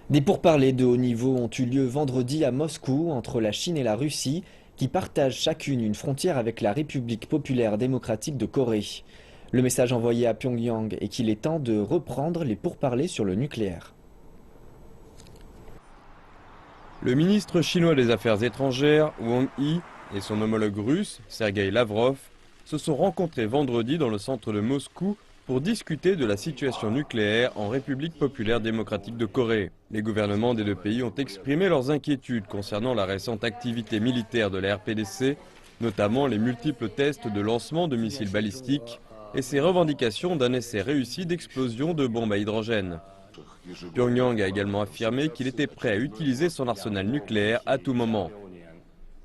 Des pourparlers de haut niveau ont eu lieu vendredi à Moscou entre la Chine et la Russie, qui partagent chacune une frontière avec la République populaire démocratique de Corée. Le message envoyé à Pyongyang est qu'il est temps de reprendre les pourparlers sur le nucléaire. Le ministre chinois des Affaires étrangères, Wang Yi, et son homologue russe, Sergueï Lavrov, se sont rencontrés vendredi dans le centre de Moscou pour discuter de la situation nucléaire en République populaire démocratique de Corée. Les gouvernements des deux pays ont exprimé leurs inquiétudes concernant la récente activité militaire de la RPDC, notamment les multiples tests de lancement de missiles balistiques et ses revendications d'un essai réussi d'explosion de bombes à hydrogène. Pyongyang a également affirmé qu'il était prêt à utiliser son arsenal nucléaire à tout moment.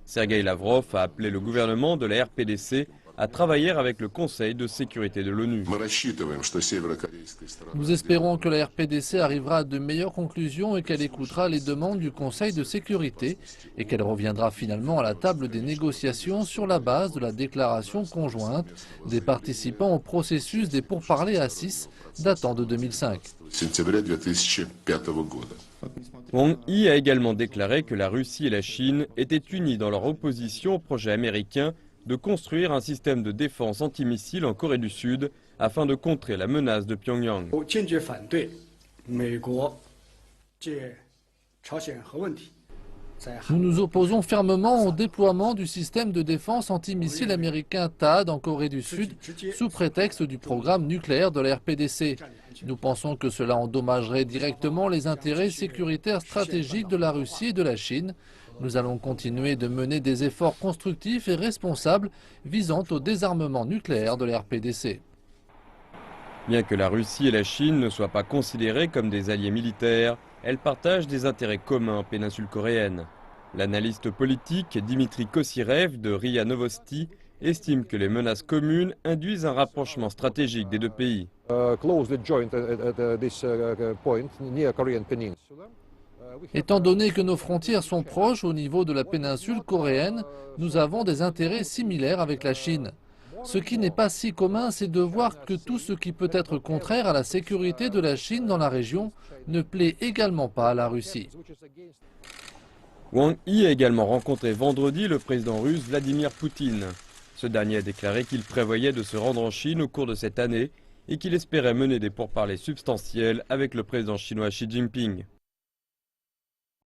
Sergueï Lavrov a appelé le gouvernement de la RPDC à travailler avec le Conseil de sécurité de l'ONU. Nous espérons que la RPDC arrivera à de meilleures conclusions et qu'elle écoutera les demandes du Conseil de sécurité et qu'elle reviendra finalement à la table des négociations sur la base de la déclaration conjointe des participants au processus des pourparlers à 6 datant de 2005. Wang Yi a également déclaré que la Russie et la Chine étaient unies dans leur opposition au projet américain de construire un système de défense antimissile en Corée du Sud afin de contrer la menace de Pyongyang. Nous nous opposons fermement au déploiement du système de défense antimissile américain THAAD en Corée du Sud sous prétexte du programme nucléaire de la RPDC. Nous pensons que cela endommagerait directement les intérêts sécuritaires stratégiques de la Russie et de la Chine. Nous allons continuer de mener des efforts constructifs et responsables visant au désarmement nucléaire de la RPDC. Bien que la Russie et la Chine ne soient pas considérées comme des alliés militaires, elles partagent des intérêts communs en péninsule coréenne. L'analyste politique Dimitri Kossirev de RIA Novosti estime que les menaces communes induisent un rapprochement stratégique des deux pays. Étant donné que nos frontières sont proches au niveau de la péninsule coréenne, nous avons des intérêts similaires avec la Chine. Ce qui n'est pas si commun, c'est de voir que tout ce qui peut être contraire à la sécurité de la Chine dans la région ne plaît également pas à la Russie. Wang Yi a également rencontré vendredi le président russe Vladimir Poutine. Ce dernier a déclaré qu'il prévoyait de se rendre en Chine au cours de cette année et qu'il espérait mener des pourparlers substantiels avec le président chinois Xi Jinping.